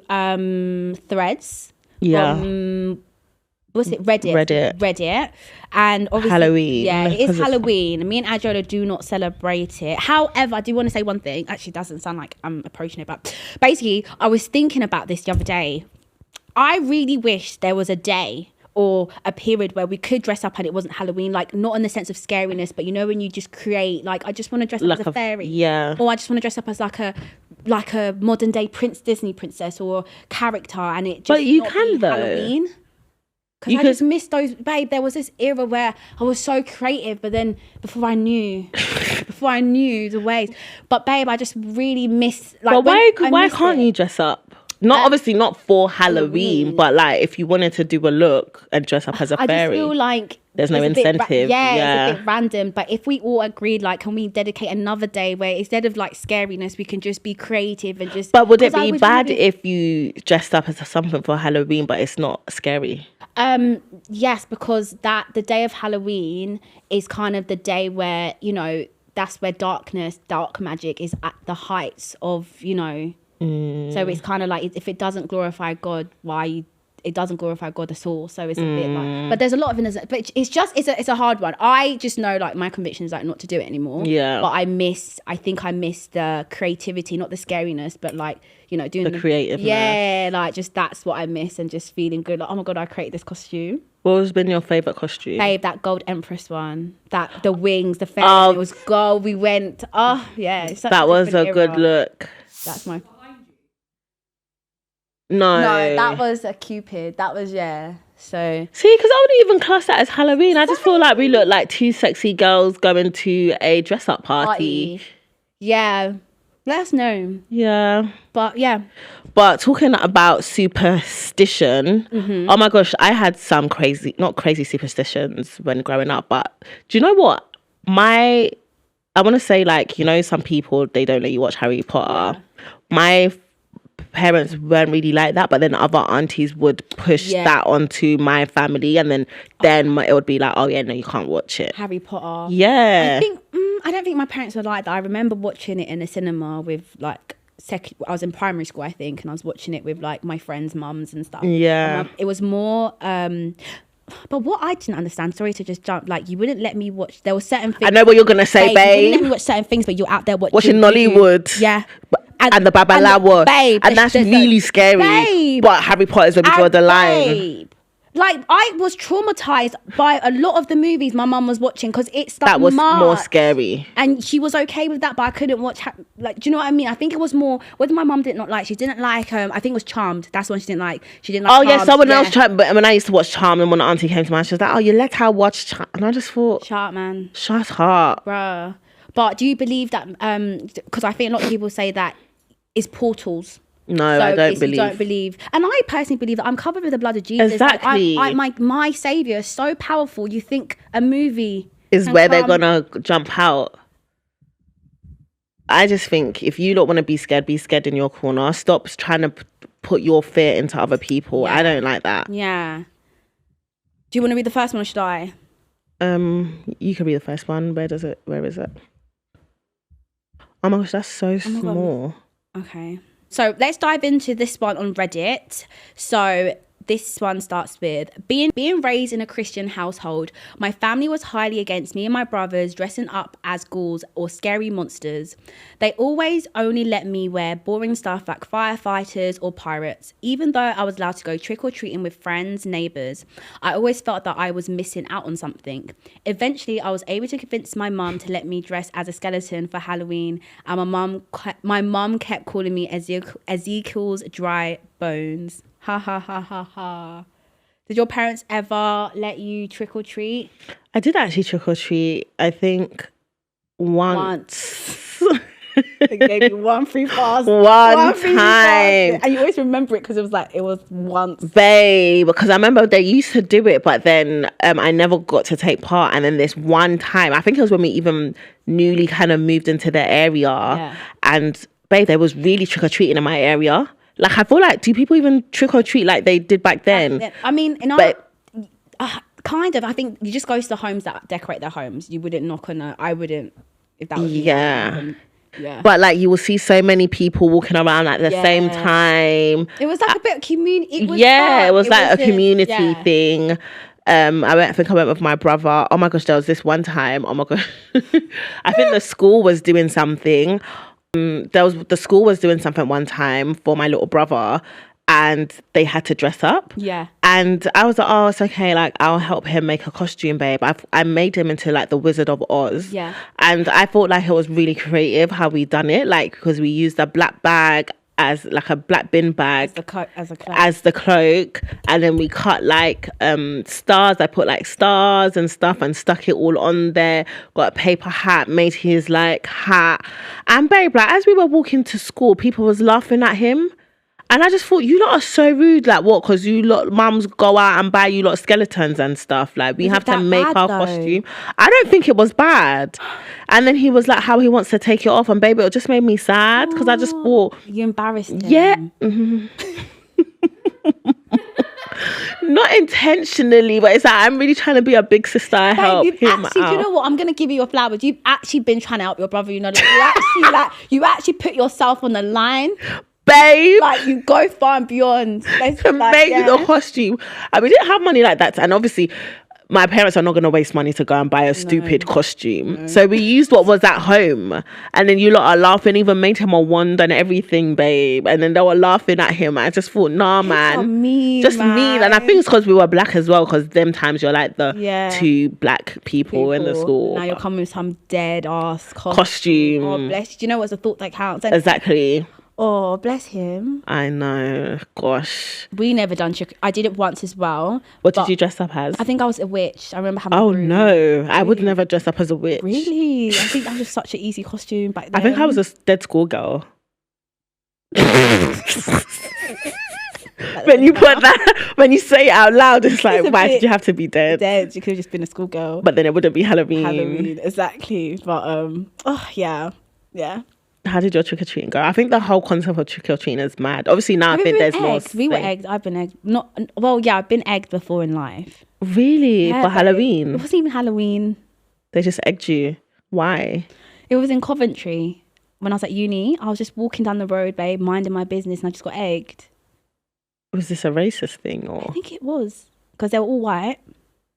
threads. Was it Reddit, and obviously Halloween. It is Halloween. Me and Adeola do not celebrate it. However, I do want to say one thing. Actually, it doesn't sound like I'm approaching it, but basically I was thinking about this the other day. I really wish there was a day or a period where we could dress up and it wasn't Halloween, like not in the sense of scariness, but you know when you just create, like I just want to dress up as a fairy, or I just want to dress up as like a modern day Disney princess or character, and it just but you can though Halloween. Because I just missed those, babe. There was this era where I was so creative, but then before I knew the ways. But babe, I just really miss. Like, but why can't you dress up? Not obviously not for Halloween, but like if you wanted to do a look and dress up as a fairy. I just feel like there's no incentive. It's a bit random. But if we all agreed, like, can we dedicate another day where instead of like scariness, we can just be creative and just. But would it be bad if you dressed up as something for Halloween, but it's not scary? Yes, because the day of Halloween is kind of the day where, you know, that's where dark magic is at the heights of, you know. So it's kind of like, if it doesn't glorify God, why are you it doesn't glorify God at all. So it's a bit like, but there's a lot of innocent, but it's a hard one. I just know like my conviction is like not to do it anymore. Yeah. But I think I miss the creativity, not the scariness, but like, you know, doing the creativeness. Yeah, like just that's what I miss, and just feeling good. Like, oh my God, I created this costume. What has been your favourite costume? Babe, that gold empress one. That the wings, the fairy, it was gold. We went, that was a good look. That's my No, that was a Cupid. That was, so see, because I wouldn't even class that as Halloween. I just feel like we look like two sexy girls going to a dress-up party. Yeah, let us know. Yeah, but talking about superstition, oh my gosh, I had some not crazy superstitions when growing up, but do you know what? I want to say, like, you know, some people, they don't let you watch Harry Potter. My parents weren't really like that, but then other aunties would push that onto my family, and then it would be like, oh yeah, no, you can't watch it. Harry Potter. Yeah. I don't think my parents were like that. I remember watching it in a cinema with like I was in primary school, I think, and I was watching it with like my friends' mums and stuff. Yeah. It was more but what I didn't understand, sorry to just jump, like, you wouldn't let me watch, there were certain things. I know what you're gonna say, babe. You wouldn't let me watch certain things, but you're out there watching Nollywood. Yeah. And the Babalawo. Babe. And that's really scary. Babe. But Harry Potter's where we draw the line. Babe. Like, I was traumatized by a lot of the movies my mum was watching, because it's like that was March, more scary. And she was okay with that, but I couldn't watch. Like, do you know what I mean? I think it was more whether my mum did not like. She didn't like. I think it was Charmed. That's the one she didn't like. She didn't like. Oh Charmed. yeah, someone else tried. But when I used to watch Charmed, and when auntie came to mine, she was like, "Oh, you let her watch Charmed," and I just thought, "Shut man, shut up, bruh." But do you believe that? Because I think a lot of people say that is portals. No, so I don't believe. You don't believe. And I personally believe that I'm covered with the blood of Jesus. Exactly. Like, my saviour is so powerful. You think a movie is where they're going to jump out. I just think if you don't want to be scared in your corner. Stop trying to put your fear into other people. Yeah. I don't like that. Yeah. Do you want to read the first one or should I? You can read the first one. Where is it? Oh my gosh, that's so small. Okay. So let's dive into this one on Reddit. So this one starts with, being raised in a Christian household, my family was highly against me and my brothers dressing up as ghouls or scary monsters. They always only let me wear boring stuff like firefighters or pirates. Even though I was allowed to go trick-or-treating with friends, neighbours, I always felt that I was missing out on something. Eventually, I was able to convince my mum to let me dress as a skeleton for Halloween, and my mum kept calling me Ezekiel's dry bones. Ha ha ha ha ha. Did your parents ever let you trick or treat? I did actually trick or treat. I think once. They gave you one free pass. One time. And you always remember it because it was once. Babe, because I remember they used to do it, but then I never got to take part. And then this one time, I think it was when we even newly kind of moved into the area. Yeah. And babe, there was really trick or treating in my area. Like, I feel like, do people even trick or treat like they did back then? I mean, kind of. I think you just go to the homes that decorate their homes. You wouldn't knock on I wouldn't, if that was yeah. But like, you will see so many people walking around at the same time. It was like a bit of community. It was like a community thing. I think I went with my brother. Oh my gosh, there was this one time. Oh my gosh, I think the school was doing something. The school was doing something one time for my little brother, and they had to dress up. Yeah. And I was like, oh, it's okay. Like, I'll help him make a costume, babe. I made him into like the Wizard of Oz. Yeah. And I thought like it was really creative how we done it. Like, because we used a black bag as like a black bin bag as the cloak, and then we cut like stars. I put like stars and stuff and stuck it all on there. Got a paper hat, made his like hat, and babe, like as we were walking to school, people was laughing at him, and I just thought, you lot are so rude. Like, what? Because you lot mums go out and buy you lot skeletons and stuff. Like, we have to make our costume. I don't think it was bad. And then he was like, how he wants to take it off, and baby, it just made me sad because I just thought, you embarrassed him. Yeah. Mm-hmm. Not intentionally, but it's like, I'm really trying to be a big sister. I help him out. Do you know what? I'm gonna give you your flowers. You've actually been trying to help your brother. You know, like you actually put yourself on the line. babe. Like, you go far and beyond. To make the costume. And we didn't have money like that. And obviously, my parents are not going to waste money to go and buy a stupid costume. No. So we used what was at home. And then you lot are laughing, even made him a wand and everything, babe. And then they were laughing at him. I just thought, nah, man. Mean. And I think it's because we were black as well, because them times you're like the two black people in the school. Now you're coming with some dead ass costume. Oh, bless you. Do you know what's the thought that counts? And exactly. Oh, bless him. I know. Gosh. We never done trick. I did it once as well. What did you dress up as? I think I was a witch. I remember having no. I would never dress up as a witch. Really? I think that was such an easy costume back then. I think I was a dead schoolgirl. When you put that, when you say it out loud, it's like, why did you have to be dead? Dead. You could have just been a schoolgirl. But then it wouldn't be Halloween. Exactly. But, yeah. How did your trick-or-treating go? I think the whole concept of trick-or-treating is mad. Obviously now I think there's more. We were egged. I've been egged. I've been egged before in life. Really? Yeah, for Halloween? It wasn't even Halloween. They just egged you. Why? It was in Coventry. When I was at uni, I was just walking down the road, babe, minding my business, and I just got egged. Was this a racist thing or? I think it was. Because they were all white.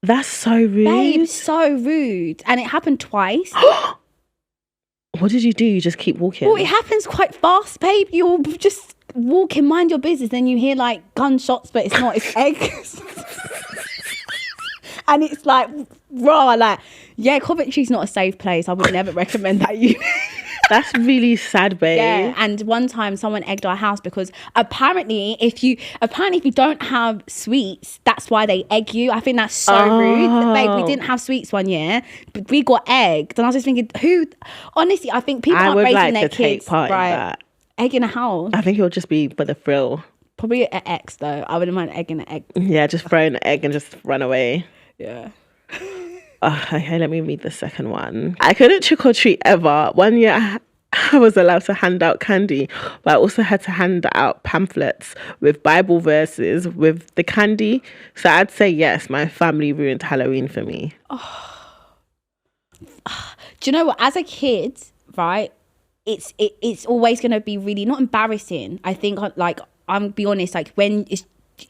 That's so rude. Babe, so rude. And it happened twice. What did you do? You just keep walking? Well, it happens quite fast, babe. You're just walking, mind your business, then you hear like gunshots, but it's not, it's eggs. And it's like, raw, like, yeah, Coventry's not a safe place. I would never recommend that you. That's really sad, babe. Yeah, and one time someone egged our house because apparently if you don't have sweets, that's why they egg you. I think that's so rude. Babe, we didn't have sweets one year, but we got egged. And I was just thinking, honestly, I think people aren't raising their kids, right? Egging a house. I think it would just be for the thrill. Probably an X though. I wouldn't mind egging an egg. Yeah, just throw an egg and just run away. Yeah. Okay, let me read the second one. I couldn't trick or treat ever. One year I was allowed to hand out candy, but I also had to hand out pamphlets with Bible verses with the candy. So I'd say yes, my family ruined Halloween for me. Do you know what? As a kid, right, it's always going to be really not embarrassing. I think, like, I'm be honest, like when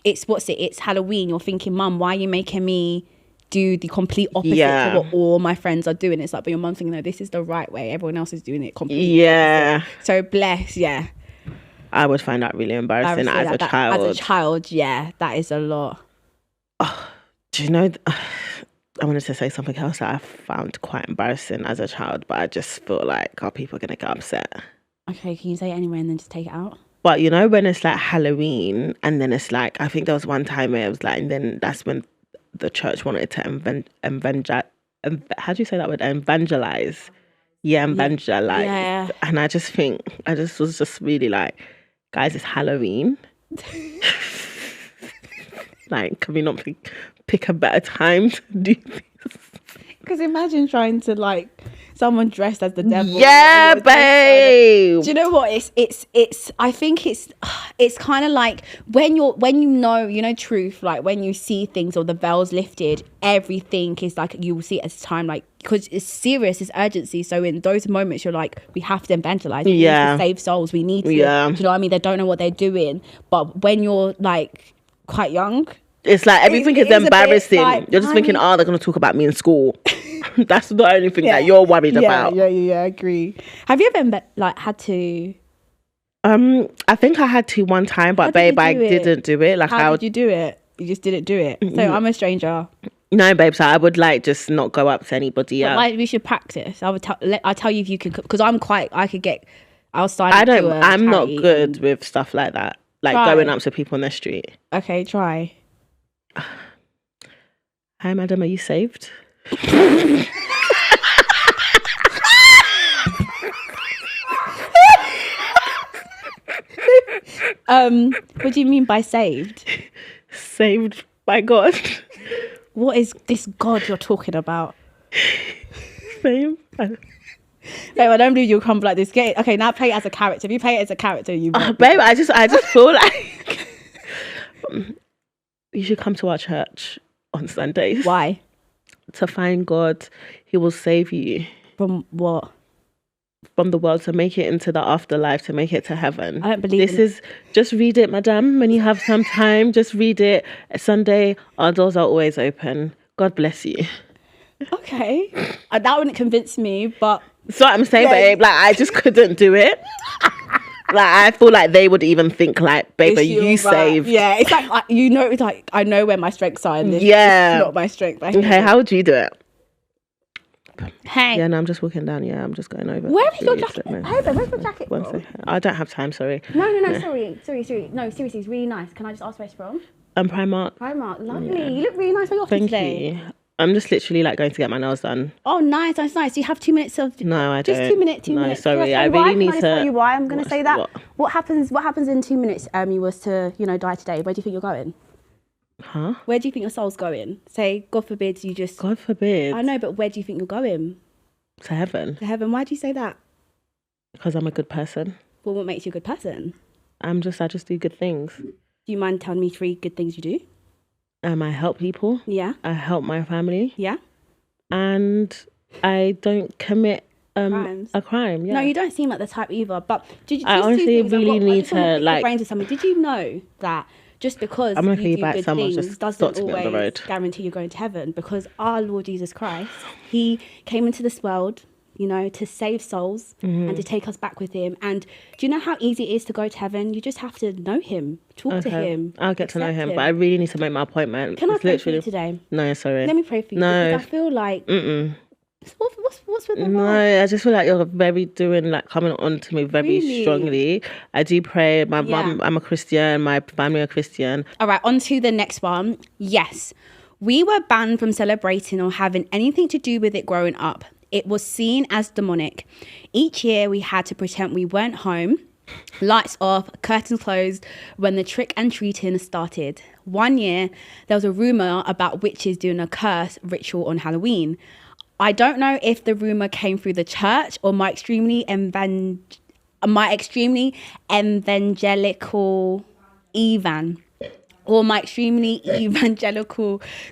it's Halloween, you're thinking, Mum, why are you making me do the complete opposite to what all my friends are doing? It's like, but your mum's thinking, no, this is the right way. Everyone else is doing it completely opposite. So bless, I would find that really embarrassing as a child. As a child, yeah, that is a lot. Do you know, I wanted to say something else that I found quite embarrassing as a child, but I just feel like, people are going to get upset. Okay, can you say it anyway and then just take it out? But you know, when it's like Halloween and then it's like, I think there was one time where it was like, and then that's when the church wanted to how do you say that word? Evangelize. Yeah, evangelize. Yeah. And I just was just really like, guys, it's Halloween. Like, can we not pick a better time to do this? Because imagine trying to like someone dressed as the devil. Yeah, babe. Do you know what? It's. I think it's kind of like when you know truth. Like when you see things or the veil's lifted, everything is like you will see it as time. Like because it's serious, it's urgency. So in those moments, you're like, we have to evangelize. We need to save souls. We need to. Yeah. Do you know what I mean? They don't know what they're doing. But when you're like quite young. It's like everything is embarrassing. Like, you're just thinking, they're going to talk about me in school. That's the only thing that you're worried about. Yeah, I agree. Have you ever had to? I think I had to one time, but babe, I didn't do it. Like, how did you do it? You just didn't do it. So I'm a stranger. No, babe. So I would like just not go up to anybody. Like, we should practice. I'll tell you if you can, because I'm not good with stuff like that. Like going up to people on the street. Okay, try. Hi, madam, are you saved? What do you mean by saved? Saved by God. What is this God you're talking about? Same. Babe, I don't believe you'll crumble like this. Okay, now play it as a character. If you play it as a character, you babe, I just feel like you should come to our church on Sundays. Why? To find God. He will save you. From what? from the world to make it into the afterlife, to make it to heaven. I don't believe this is just read it, madam, when you have some time. Just read it. Sunday, our doors are always open. God bless you. Okay. That wouldn't convince me, but That's what I'm saying, babe. Like, I just couldn't do it. Like, I feel like they would even think, like, babe, are you saved? Yeah, it's like, it's like, I know where my strengths are in this. Yeah. It's not my strength. Okay, how would you do it? Hey. Yeah, no, I'm just walking down. Yeah, I'm just going over. Where is your jacket? Hey, babe, where's your jacket One from? second. I don't have time, sorry. No, sorry. No, seriously, it's really nice. Can I just ask where it's from? Primark. Primark, lovely. You look really nice for your office today. Thank you. I'm just literally like going to get my nails done. Oh, nice. Do you have 2 minutes of? No, I just don't. 2 minutes. No, sorry. I really need to. Can I tell you why I'm going to say that? What? What happens in 2 minutes? You was to die today. Where do you think you're going? Huh? Where do you think your soul's going? Say, God forbid you just. God forbid. I know, but where do you think you're going? To heaven. To heaven. Why do you say that? Because I'm a good person. Well, what makes you a good person? I just do good things. Do you mind telling me 3 good things you do? I help people. Yeah. I help my family. Yeah. And I don't commit Crimes. a crime. Yeah. No, you don't seem like the type either. But I honestly really need to like. Brain to something. Did you know that just because I'm gonna you call you do back. good Someone things just doesn't stopped me on the always road. guarantee you're going to heaven? Because our Lord Jesus Christ, He came into this world, to save souls and to take us back with Him. And do you know how easy it is to go to heaven? You just have to know Him, talk to Him. I'll get to know him, but I really need to make my appointment. Can I pray for you today? No, sorry. Let me pray for you. No. Because I feel like. What's with the No, I just feel like you're coming on to me very Really? strongly. I do pray. My mum, I'm a Christian. My family are Christian. All right, on to the next one. Yes, we were banned from celebrating or having anything to do with it growing up. It was seen as demonic. Each year we had to pretend we weren't home, lights off, curtains closed when the trick and treating started. One year, there was a rumour about witches doing a curse ritual on Halloween. I don't know if the rumour came through the church or my extremely evangelical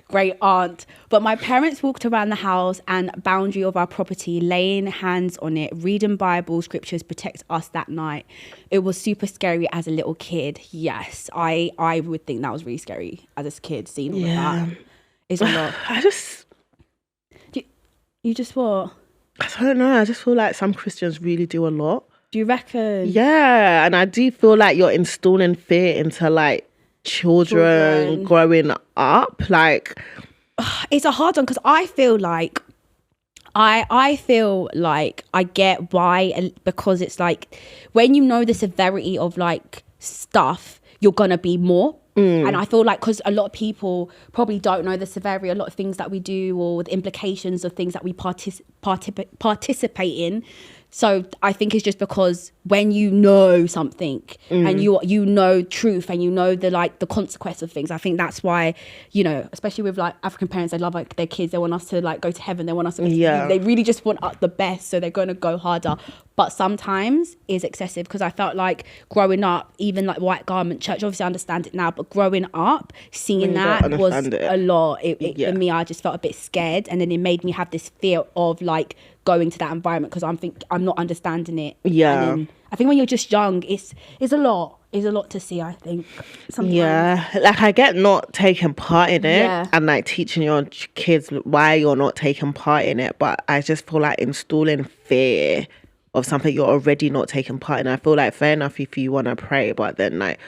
great aunt. But my parents walked around the house and boundary of our property, laying hands on it, reading Bible scriptures protect us that night. It was super scary as a little kid. Yes, I would think that was really scary as a kid, seeing all that. It's a lot. You just what? I don't know. I just feel like some Christians really do a lot. Do you reckon? Yeah, and I do feel like you're installing fear into like children growing up. Like, it's a hard one because I feel like I feel like I get why, because it's like when you know the severity of like stuff, you're gonna be more. And I feel like because a lot of people probably don't know the severity, a lot of things that we do or the implications of things that we participate in. So I think it's just because when you know something and you know truth and you know the consequence of things, I think that's why, especially with like African parents, they love like their kids, they want us to like go to heaven, they want us to they really just want the best, so they're going to go harder. But sometimes it's excessive, because I felt like growing up, even like white garment church, obviously I understand it now, but growing up, seeing that was a lot. For me, I just felt a bit scared, and then it made me have this fear of like going to that environment because I'm not understanding it. Yeah. And I think when you're just young, it's a lot. It's a lot to see, I think. Sometimes. Yeah. Like I get not taking part in it and like teaching your kids why you're not taking part in it. But I just feel like installing fear of something you're already not taking part in. I feel like fair enough if you want to pray, but then like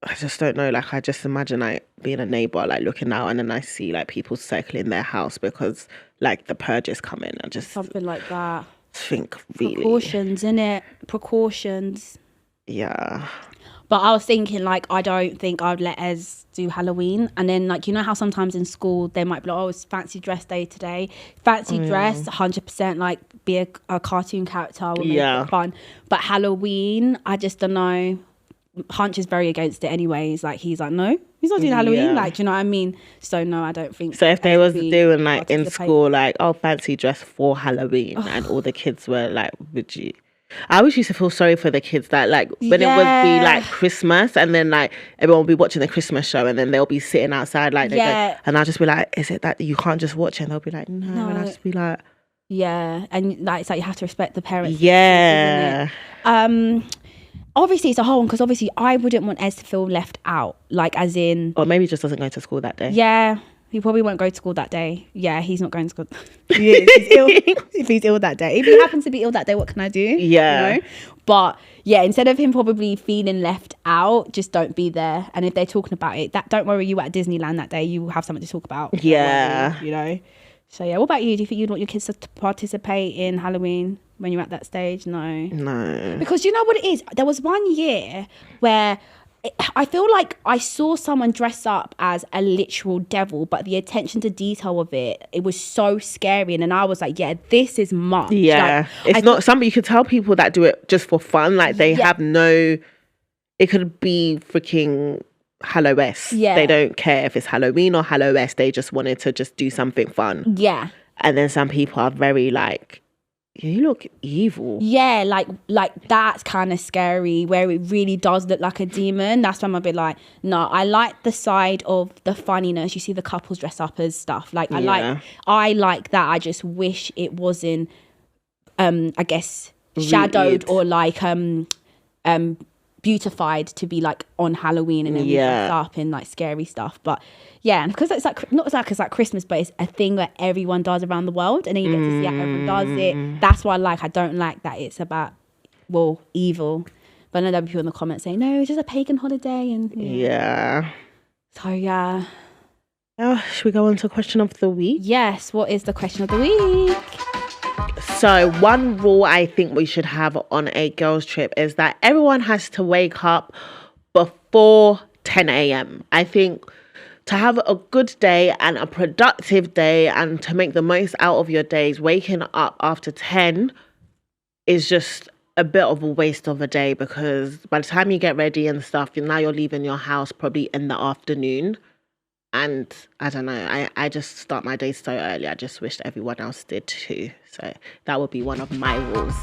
I just don't know. Like I just imagine like being a neighbor, like looking out, and then I see like people circling their house because like the purge is coming. I just something like that. Think really precautions, innit? Precautions. Yeah. But I was thinking like I don't think I'd let Ez do Halloween, and then like how sometimes in school they might be like, oh, it's fancy dress day today. Fancy dress, 100% like be a cartoon character. We'll make it fun. But Halloween, I just don't know. Hunch is very against it anyways. Like he's like, no, he's not doing Halloween. Like, do you know what I mean? So no, I don't think so. If they was doing like in school, like, oh, fancy dress for Halloween, and all the kids were like, would you? I always used to feel sorry for the kids that like when it would be like Christmas, and then like everyone will be watching the Christmas show, and then they'll be sitting outside like and I'll just be like, is it that you can't just watch it? And they'll be like, no. And I'll just be like, Yeah, and like it's like you have to respect the parents. Yeah. Isn't it? Obviously it's a whole one, because obviously I wouldn't want Ez to feel left out, like as in, Or maybe he just doesn't go to school that day. yeah, he probably won't go to school that day. Yeah, he's not going to school. He is. He's ill. If he's ill that day, if he happens to be ill that day, what can I do? Yeah. You know? But yeah, instead of him probably feeling left out, just don't be there. And if they're talking about it, that don't worry, you at Disneyland that day, you will have something to talk about. Yeah. You know. So yeah, what about you? Do you think you'd want your kids to participate in Halloween when you're at that stage? No. Because you know what it is? There was one year where I feel like I saw someone dress up as a literal devil, but the attention to detail of it was so scary. And then I was like, yeah, this is much. Yeah. Like, it's not something you could tell people that do it just for fun. Like they have no, it could be freaking Hallowest. Yeah. They don't care if it's Halloween or Hallowest. They just wanted to just do something fun. Yeah. And then some people are very like, you look evil. Yeah, like that's kind of scary, where it really does look like a demon. That's when I'm a bit like, no, I like the side of the funniness. You see the couples dress up as stuff. Like I like that. I just wish it wasn't I guess shadowed or like beautified to be like on Halloween and then dressed up in like scary stuff. But yeah, and because it's like not like it's like Christmas, but it's a thing that everyone does around the world, and then you get to see how everyone does it. That's what I don't like that it's about evil. But I know there'll be people in the comments saying no, it's just a pagan holiday, and so yeah. Should we go on to question of the week? Yes, what is the question of the week? So one rule I think we should have on a girls trip is that everyone has to wake up before 10 a.m. I think to have a good day and a productive day and to make the most out of your days, waking up after 10 is just a bit of a waste of a day, because by the time you get ready and stuff, you're leaving your house probably in the afternoon. And I don't know, I just start my day so early. I just wish everyone else did too. So that would be one of my rules.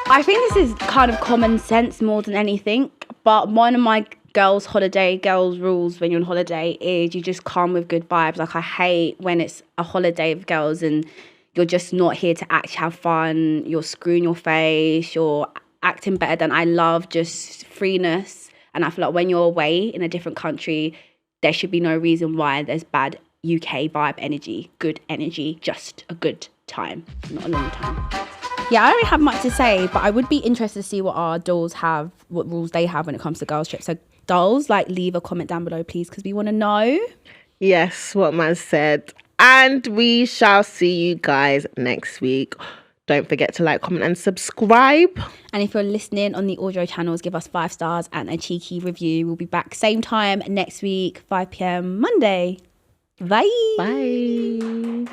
I think this is kind of common sense more than anything. But one of my girls' rules when you're on holiday is you just come with good vibes. Like I hate when it's a holiday of girls and you're just not here to actually have fun. You're screwing your face. You're acting better than I love just freeness. And I feel like when you're away in a different country, there should be no reason why there's bad UK vibe energy, good energy, just a good time, not a long time. Yeah, I don't really have much to say, but I would be interested to see what our dolls have, what rules they have when it comes to girls' trips. So dolls, like leave a comment down below, please, because we want to know. Yes, what man said. And we shall see you guys next week. Don't forget to like, comment and subscribe. And if you're listening on the audio channels, give us 5 stars and a cheeky review. We'll be back same time next week, 5 p.m. Monday. Bye. Bye.